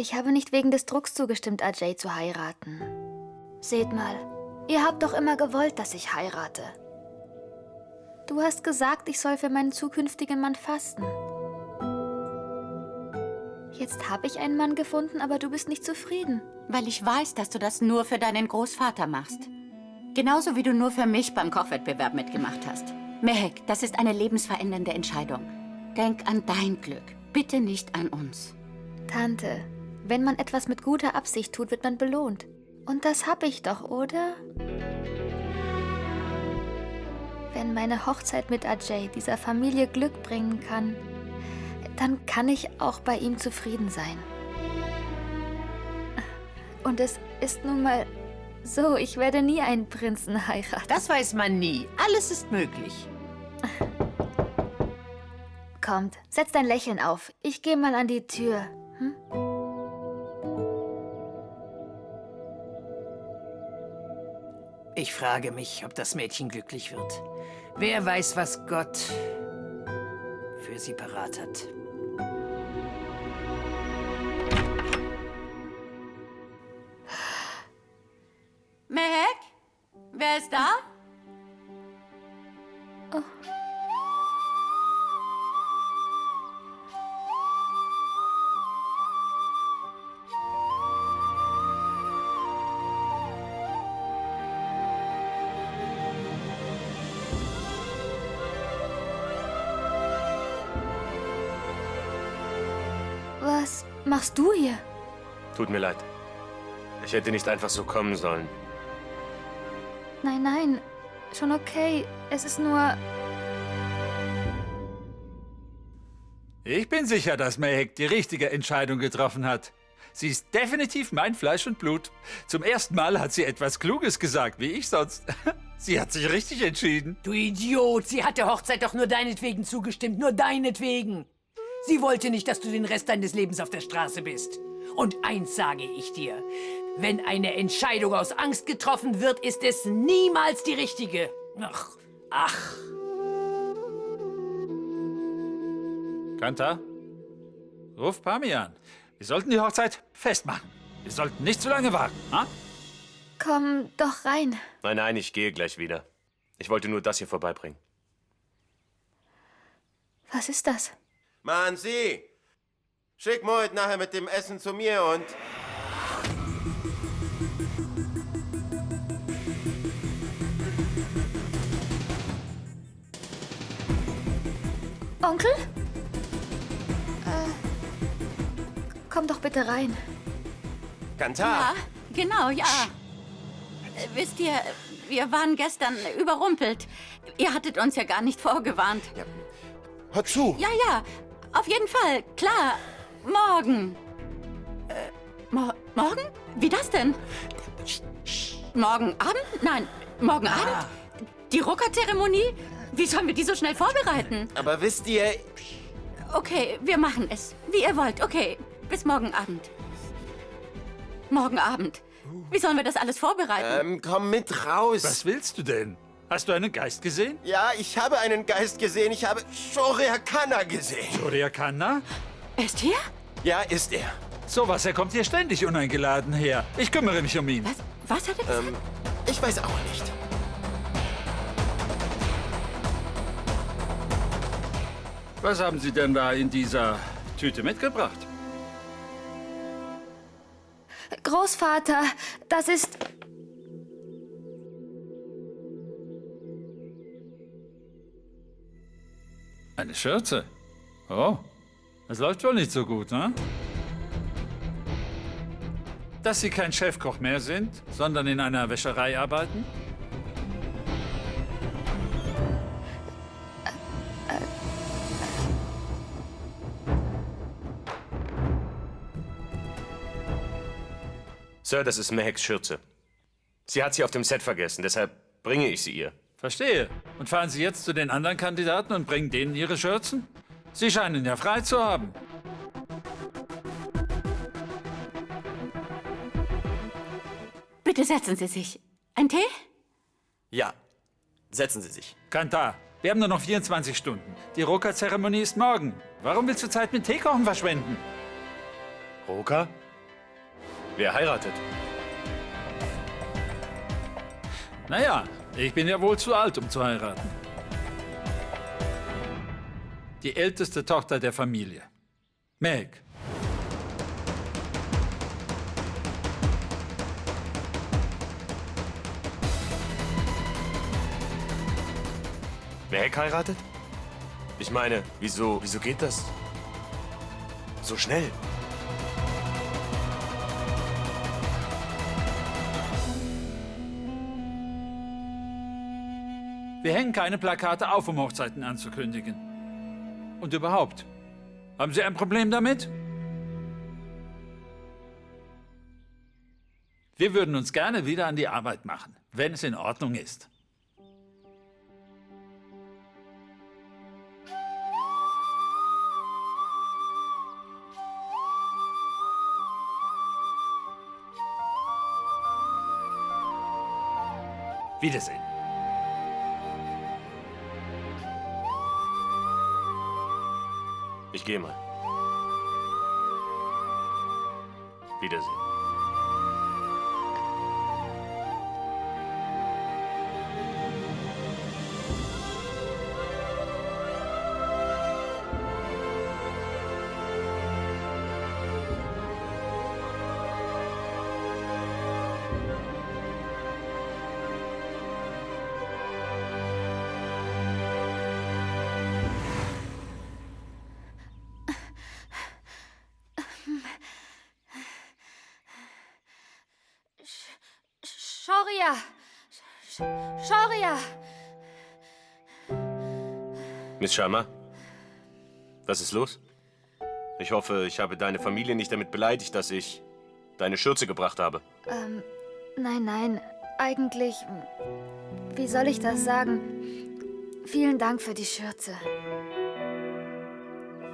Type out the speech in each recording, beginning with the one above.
Ich habe nicht wegen des Drucks zugestimmt, Ajay zu heiraten. Seht mal, ihr habt doch immer gewollt, dass ich heirate. Du hast gesagt, ich soll für meinen zukünftigen Mann fasten. Jetzt habe ich einen Mann gefunden, aber du bist nicht zufrieden. Weil ich weiß, dass du das nur für deinen Großvater machst. Genauso wie du nur für mich beim Kochwettbewerb mitgemacht hast. Mehek, das ist eine lebensverändernde Entscheidung. Denk an dein Glück, bitte nicht an uns. Tante, wenn man etwas mit guter Absicht tut, wird man belohnt. Und das hab ich doch, oder? Wenn meine Hochzeit mit Ajay dieser Familie Glück bringen kann, dann kann ich auch bei ihm zufrieden sein. Und es ist nun mal so, ich werde nie einen Prinzen heiraten. Das weiß man nie. Alles ist möglich. Kommt, setz dein Lächeln auf. Ich gehe mal an die Tür. Hm? Ich frage mich, ob das Mädchen glücklich wird. Wer weiß, was Gott für sie parat hat. Mehek? Wer ist da? Oh. Was machst du hier? Tut mir leid. Ich hätte nicht einfach so kommen sollen. Nein, nein, schon okay. Es ist nur... Ich bin sicher, dass Mehek die richtige Entscheidung getroffen hat. Sie ist definitiv mein Fleisch und Blut. Zum ersten Mal hat sie etwas Kluges gesagt, wie ich sonst. Sie hat sich richtig entschieden. Du Idiot, sie hat der Hochzeit doch nur deinetwegen zugestimmt, nur deinetwegen. Sie wollte nicht, dass du den Rest deines Lebens auf der Straße bist. Und eins sage ich dir, wenn eine Entscheidung aus Angst getroffen wird, ist es niemals die richtige. Ach. Kanta, ruf Pami an. Wir sollten die Hochzeit festmachen. Wir sollten nicht zu lange warten, ha? Komm doch rein. Nein, nein, ich gehe gleich wieder. Ich wollte nur das hier vorbeibringen. Was ist das? Mann, Sie! Schick Moit nachher mit dem Essen zu mir und... Onkel? Komm doch bitte rein. Kanta! Ja, genau, ja. Wisst ihr, wir waren gestern überrumpelt. Ihr hattet uns ja gar nicht vorgewarnt. Ja. Hör zu! Ja, ja, auf jeden Fall, klar. Morgen. Morgen? Wie das denn? Morgen Abend? Nein, morgen Abend? Die Rucker-Zeremonie? Wie sollen wir die so schnell vorbereiten? Aber wisst ihr... Okay, wir machen es. Wie ihr wollt. Okay, bis morgen Abend. Morgen Abend. Wie sollen wir das alles vorbereiten? Komm mit raus! Was willst du denn? Hast du einen Geist gesehen? Ja, ich habe einen Geist gesehen. Ich habe Shoria Khanna gesehen. Shoria Khanna? Er ist hier? Ja, ist er. Sowas, er kommt hier ständig uneingeladen her. Ich kümmere mich um ihn. Was hat er gesagt? Ich weiß auch nicht. Was haben Sie denn da in dieser Tüte mitgebracht? Großvater, das ist... Eine Schürze? Oh, das läuft wohl nicht so gut, ne? Dass Sie kein Chefkoch mehr sind, sondern in einer Wäscherei arbeiten? Sir, das ist Meheks Schürze. Sie hat sie auf dem Set vergessen, deshalb bringe ich sie ihr. Verstehe. Und fahren Sie jetzt zu den anderen Kandidaten und bringen denen ihre Schürzen? Sie scheinen ja frei zu haben. Bitte setzen Sie sich. Ein Tee? Ja, setzen Sie sich. Kanta, wir haben nur noch 24 Stunden. Die Roka-Zeremonie ist morgen. Warum willst du Zeit mit Teekochen verschwenden? Roka? Wer heiratet? Naja, ich bin ja wohl zu alt, um zu heiraten. Die älteste Tochter der Familie. Meg. Mehek heiratet? Ich meine, wieso geht das so schnell? Wir hängen keine Plakate auf, um Hochzeiten anzukündigen. Und überhaupt, haben Sie ein Problem damit? Wir würden uns gerne wieder an die Arbeit machen, wenn es in Ordnung ist. Wiedersehen. Ich gehe mal. Wiedersehen. Shoria! Shoria! Miss Sharma? Was ist los? Ich hoffe, ich habe deine Familie nicht damit beleidigt, dass ich deine Schürze gebracht habe. Nein, eigentlich... Wie soll ich das sagen? Vielen Dank für die Schürze.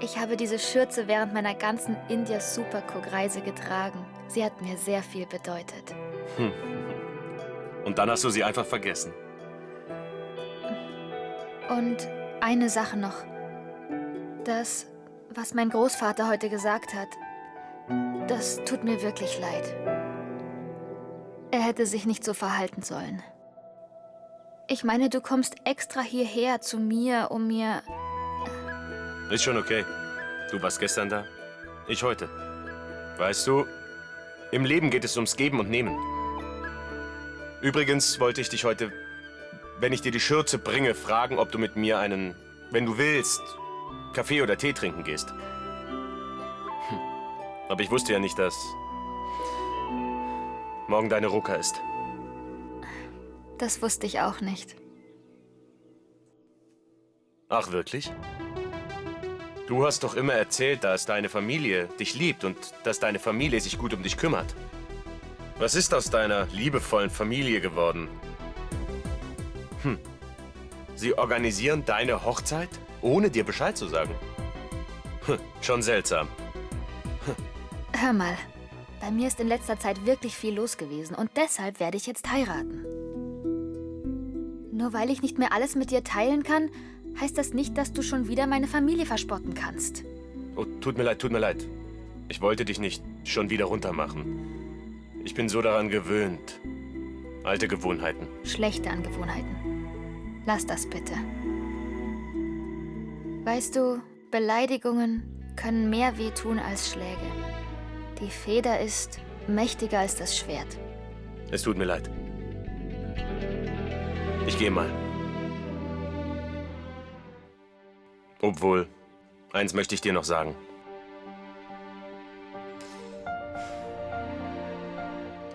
Ich habe diese Schürze während meiner ganzen India-Supercook-Reise getragen. Sie hat mir sehr viel bedeutet. Und dann hast du sie einfach vergessen. Und eine Sache noch. Das, was mein Großvater heute gesagt hat, das tut mir wirklich leid. Er hätte sich nicht so verhalten sollen. Ich meine, du kommst extra hierher zu mir, um mir... Ist schon okay. Du warst gestern da, ich heute. Weißt du, im Leben geht es ums Geben und Nehmen. Übrigens wollte ich dich heute, wenn ich dir die Schürze bringe, fragen, ob du mit mir einen, wenn du willst, Kaffee oder Tee trinken gehst. Aber ich wusste ja nicht, dass morgen deine Ruka ist. Das wusste ich auch nicht. Ach, wirklich? Du hast doch immer erzählt, dass deine Familie dich liebt und dass deine Familie sich gut um dich kümmert. Was ist aus deiner liebevollen Familie geworden? Sie organisieren deine Hochzeit, ohne dir Bescheid zu sagen. Schon seltsam. Hör mal, bei mir ist in letzter Zeit wirklich viel los gewesen und deshalb werde ich jetzt heiraten. Nur weil ich nicht mehr alles mit dir teilen kann, heißt das nicht, dass du schon wieder meine Familie verspotten kannst. Oh, tut mir leid. Ich wollte dich nicht schon wieder runtermachen. Ich bin so daran gewöhnt. Alte Gewohnheiten. Schlechte Angewohnheiten. Lass das bitte. Weißt du, Beleidigungen können mehr wehtun als Schläge. Die Feder ist mächtiger als das Schwert. Es tut mir leid. Ich gehe mal. Obwohl, eins möchte ich dir noch sagen.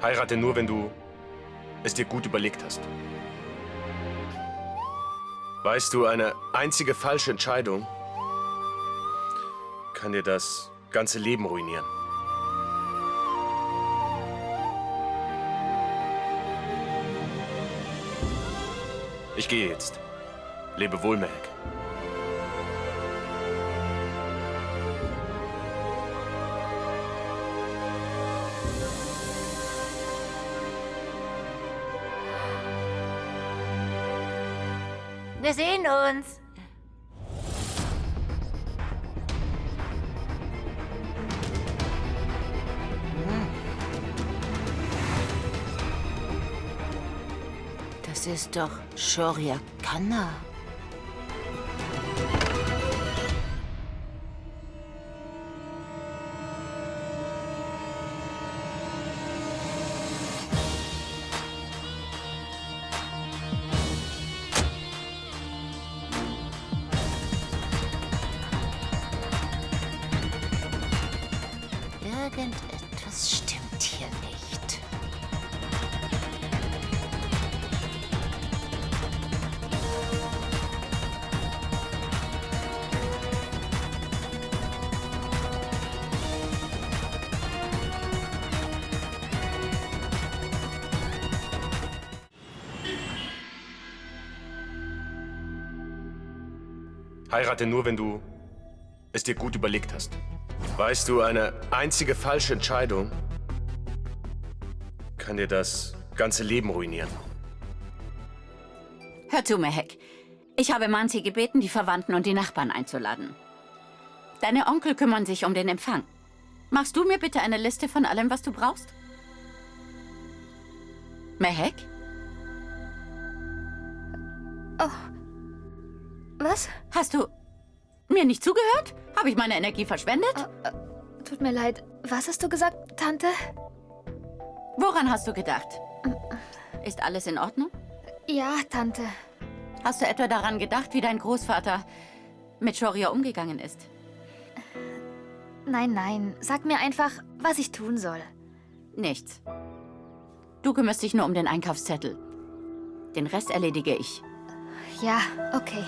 Heirate nur, wenn du es dir gut überlegt hast. Weißt du, eine einzige falsche Entscheidung kann dir das ganze Leben ruinieren. Ich gehe jetzt. Lebe wohl, Mehek. Wir sehen uns. Das ist doch Shoria Khanna. Irgendetwas stimmt hier nicht. Heirate nur, wenn du es dir gut überlegt hast. Weißt du, eine einzige falsche Entscheidung kann dir das ganze Leben ruinieren. Hör zu, Mehek. Ich habe Mansi gebeten, die Verwandten und die Nachbarn einzuladen. Deine Onkel kümmern sich um den Empfang. Machst du mir bitte eine Liste von allem, was du brauchst? Mehek? Was? Hast du mir nicht zugehört? Habe ich meine Energie verschwendet? Tut mir leid. Was hast du gesagt, Tante? Woran hast du gedacht? Ist alles in Ordnung? Ja, Tante. Hast du etwa daran gedacht, wie dein Großvater mit Shoria umgegangen ist? Nein, nein. Sag mir einfach, was ich tun soll. Nichts. Du kümmerst dich nur um den Einkaufszettel. Den Rest erledige ich. Ja, okay.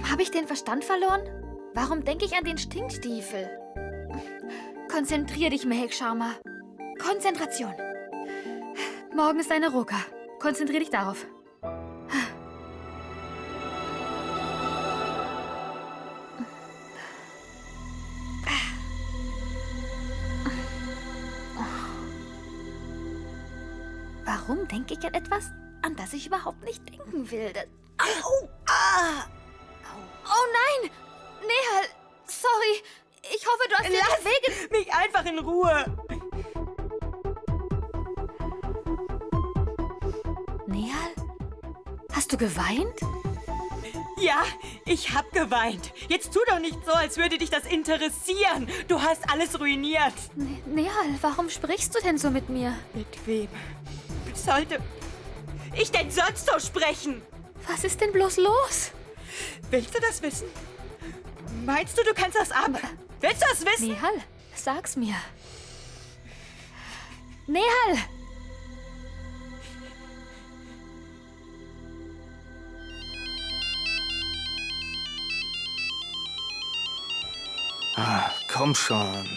Habe ich den Verstand verloren? Warum denke ich an den Stinkstiefel? Konzentrier dich, Mehek Sharma. Konzentration. Morgen ist eine Ruka. Konzentrier dich darauf. Warum denke ich an etwas, an das ich überhaupt nicht denken will? Au! Ah! Oh nein! Nehal, sorry. Ich hoffe, du hast dir den Weg... Mich einfach in Ruhe. Nehal? Hast du geweint? Ja, ich hab geweint. Jetzt tu doch nicht so, als würde dich das interessieren. Du hast alles ruiniert. Nehal, warum sprichst du denn so mit mir? Mit wem sollte ich denn sonst so sprechen? Was ist denn bloß los? Willst du das wissen? Meinst du, du kannst das ab? Willst du das wissen? Nehal, sag's mir. Nehal! Komm schon.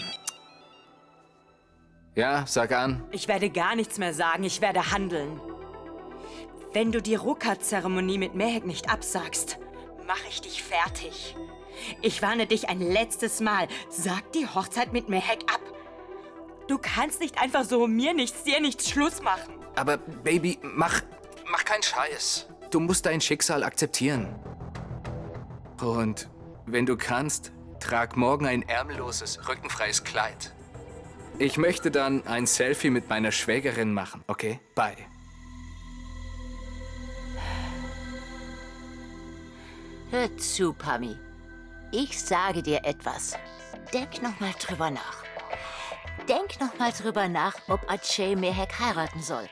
Ja, sag an. Ich werde gar nichts mehr sagen. Ich werde handeln. Wenn du die Ruka-Zeremonie mit Mehek nicht absagst, mache ich dich fertig. Ich warne dich ein letztes Mal. Sag die Hochzeit mit Mehek ab. Du kannst nicht einfach so mir nichts, dir nichts Schluss machen. Aber Baby, mach keinen Scheiß. Du musst dein Schicksal akzeptieren. Und wenn du kannst, trag morgen ein ärmelloses, rückenfreies Kleid. Ich möchte dann ein Selfie mit meiner Schwägerin machen, okay? Bye. Hör zu, Pami. Ich sage dir etwas. Denk noch mal drüber nach. Denk noch mal drüber nach, ob Ajay Mehek heiraten soll.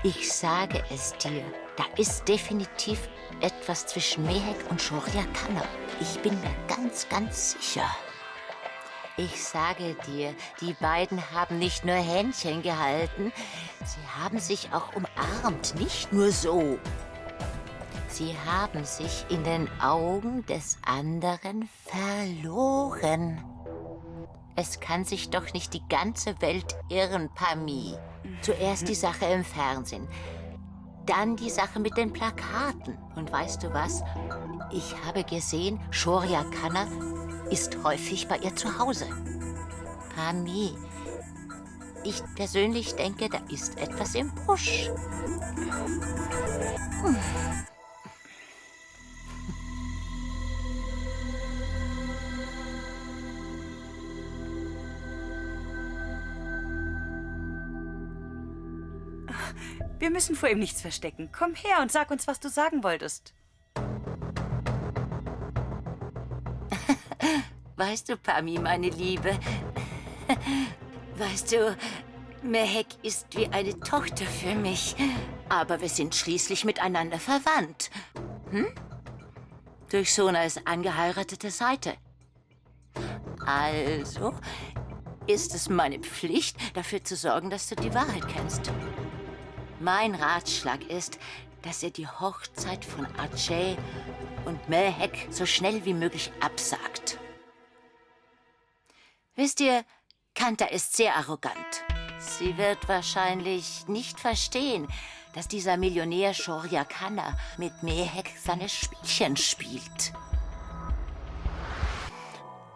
Ich sage es dir, da ist definitiv etwas zwischen Mehek und Shoria Khanna. Ich bin mir ganz, ganz sicher. Ich sage dir, die beiden haben nicht nur Händchen gehalten, sie haben sich auch umarmt, nicht nur so. Sie haben sich in den Augen des anderen verloren. Es kann sich doch nicht die ganze Welt irren, Pammy. Zuerst die Sache im Fernsehen, dann die Sache mit den Plakaten. Und weißt du was? Ich habe gesehen, Shoria Khanna ist häufig bei ihr zu Hause. Pammy, ich persönlich denke, da ist etwas im Busch. Wir müssen vor ihm nichts verstecken. Komm her und sag uns, was du sagen wolltest. Weißt du, Pammy, meine Liebe, weißt du, Mehek ist wie eine Tochter für mich. Aber wir sind schließlich miteinander verwandt. Durch Sonas angeheiratete Seite. Also ist es meine Pflicht, dafür zu sorgen, dass du die Wahrheit kennst. Mein Ratschlag ist, dass ihr die Hochzeit von Ajay und Mehek so schnell wie möglich absagt. Wisst ihr, Kanta ist sehr arrogant. Sie wird wahrscheinlich nicht verstehen, dass dieser Millionär Shoria Khanna mit Mehek seine Spielchen spielt.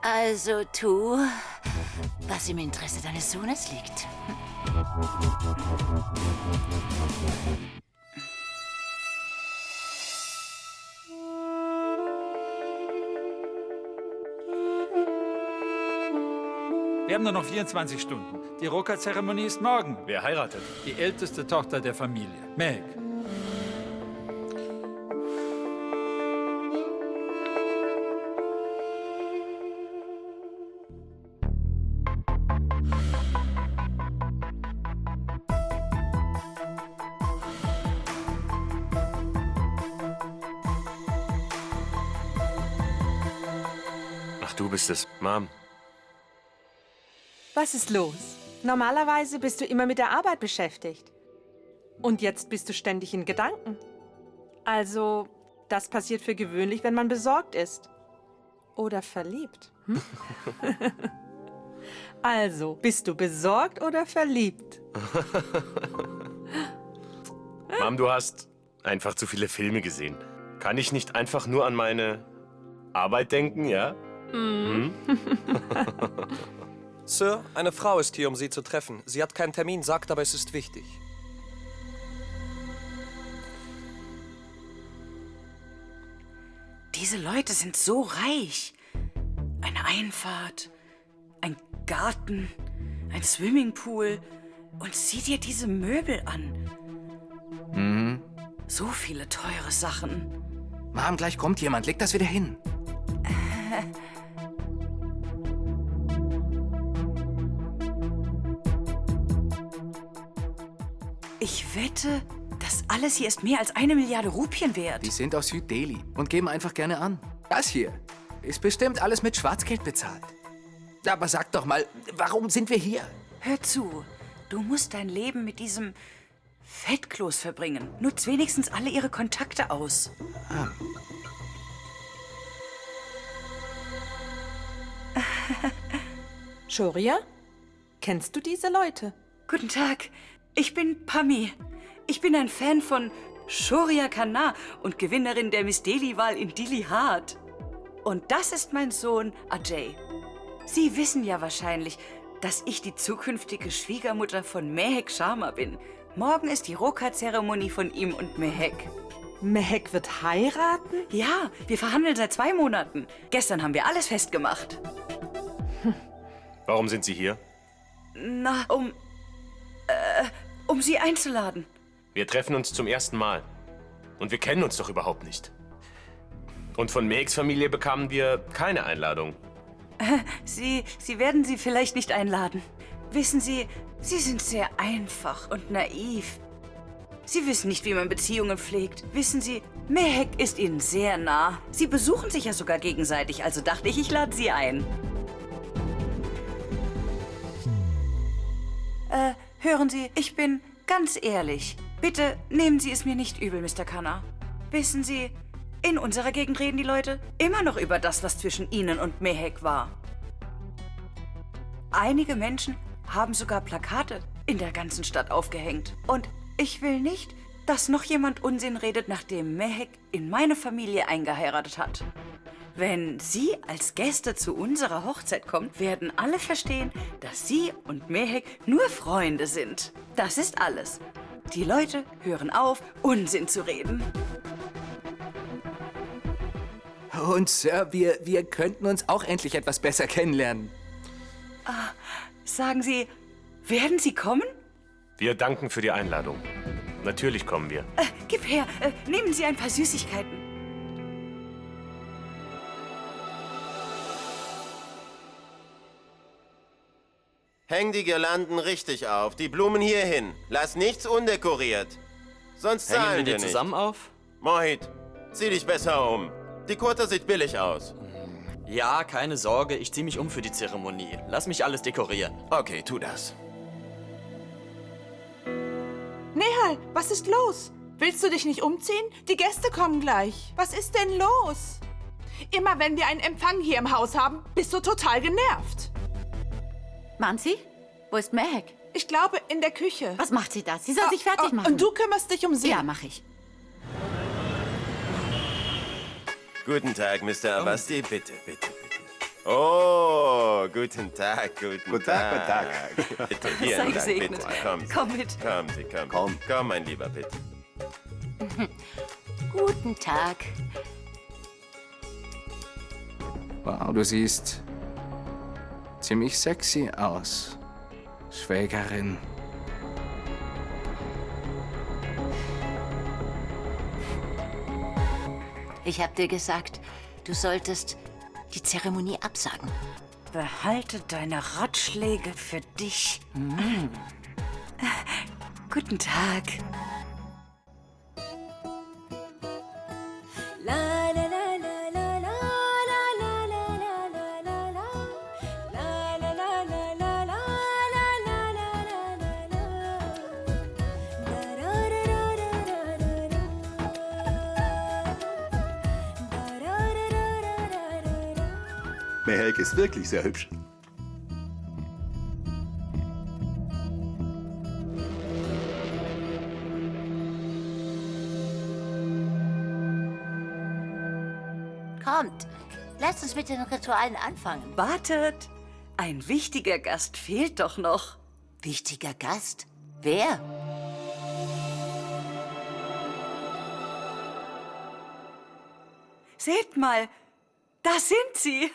Also tu, was im Interesse deines Sohnes liegt. Wir haben nur noch 24 Stunden. Die Roka-Zeremonie ist morgen. Wer heiratet? Die älteste Tochter der Familie, Mehek. Ach, du bist es, Mom. Was ist los? Normalerweise bist du immer mit der Arbeit beschäftigt. Und jetzt bist du ständig in Gedanken. Also, das passiert für gewöhnlich, wenn man besorgt ist. Oder verliebt. Also, bist du besorgt oder verliebt? Mom, du hast einfach zu viele Filme gesehen. Kann ich nicht einfach nur an meine Arbeit denken, ja? Sir, eine Frau ist hier, um Sie zu treffen. Sie hat keinen Termin, sagt aber, es ist wichtig. Diese Leute sind so reich. Eine Einfahrt, ein Garten, ein Swimmingpool. Und sieh dir diese Möbel an. So viele teure Sachen. Mom, gleich kommt jemand. Leg das wieder hin. Ich wette, das alles hier ist mehr als 1 Milliarde Rupien wert. Die sind aus Süd-Delhi und geben einfach gerne an. Das hier ist bestimmt alles mit Schwarzgeld bezahlt. Aber sag doch mal, warum sind wir hier? Hör zu, du musst dein Leben mit diesem Fettkloß verbringen. Nutz wenigstens alle ihre Kontakte aus. Shoria? Kennst du diese Leute? Guten Tag, ich bin Pammy. Ich bin ein Fan von Shoria Khanna und Gewinnerin der Miss Delhi-Wahl in Dili-Hat. Und das ist mein Sohn Ajay. Sie wissen ja wahrscheinlich, dass ich die zukünftige Schwiegermutter von Mehek Sharma bin. Morgen ist die Roka-Zeremonie von ihm und Mehek. Mehek wird heiraten? Ja, wir verhandeln seit 2 Monaten. Gestern haben wir alles festgemacht. Warum sind Sie hier? Na, um Sie einzuladen. Wir treffen uns zum ersten Mal. Und wir kennen uns doch überhaupt nicht. Und von Meheks Familie bekamen wir keine Einladung. Sie werden Sie vielleicht nicht einladen. Wissen Sie, Sie sind sehr einfach und naiv. Sie wissen nicht, wie man Beziehungen pflegt. Wissen Sie, Mehek ist Ihnen sehr nah. Sie besuchen sich ja sogar gegenseitig, also dachte ich lade Sie ein. Hören Sie, ich bin ganz ehrlich. Bitte nehmen Sie es mir nicht übel, Mr. Khanna. Wissen Sie, in unserer Gegend reden die Leute immer noch über das, was zwischen Ihnen und Mehek war. Einige Menschen haben sogar Plakate in der ganzen Stadt aufgehängt. Und ich will nicht, dass noch jemand Unsinn redet, nachdem Mehek in meine Familie eingeheiratet hat. Wenn Sie als Gäste zu unserer Hochzeit kommen, werden alle verstehen, dass Sie und Mehek nur Freunde sind. Das ist alles. Die Leute hören auf, Unsinn zu reden. Und Sir, wir könnten uns auch endlich etwas besser kennenlernen. Sagen Sie, werden Sie kommen? Wir danken für die Einladung. Natürlich kommen wir. Gib her, nehmen Sie ein paar Süßigkeiten. Häng die Girlanden richtig auf, die Blumen hierhin. Lass nichts undekoriert. Sonst Hängen zahlen wir die wir nicht. zusammen auf? Mohit, zieh dich besser um. Die Kurta sieht billig aus. Ja, keine Sorge, ich zieh mich um für die Zeremonie. Lass mich alles dekorieren. Okay, tu das. Nehal, was ist los? Willst du dich nicht umziehen? Die Gäste kommen gleich. Was ist denn los? Immer wenn wir einen Empfang hier im Haus haben, bist du total genervt. Mansi, wo ist Mehek? Ich glaube, in der Küche. Was macht sie da? Sie soll sich fertig machen. Und du kümmerst dich um sie? Ja, mach ich. Guten Tag, Mr. Avasti. Bitte, bitte, bitte. Oh, guten Tag, guten Tag. Bitte, hier Sei entlang, gesegnet. bitte. Kommen Sie. Komm mit. Kommen Sie, komm. Komm, mein Lieber, bitte. Guten Tag. Wow, du siehst ziemlich sexy aus, Schwägerin. Ich hab dir gesagt, du solltest die Zeremonie absagen. Behalte deine Ratschläge für dich. Guten Tag. Mehek ist wirklich sehr hübsch. Kommt, lasst uns mit den Ritualen anfangen. Wartet! Ein wichtiger Gast fehlt doch noch. Wichtiger Gast? Wer? Seht mal, da sind sie.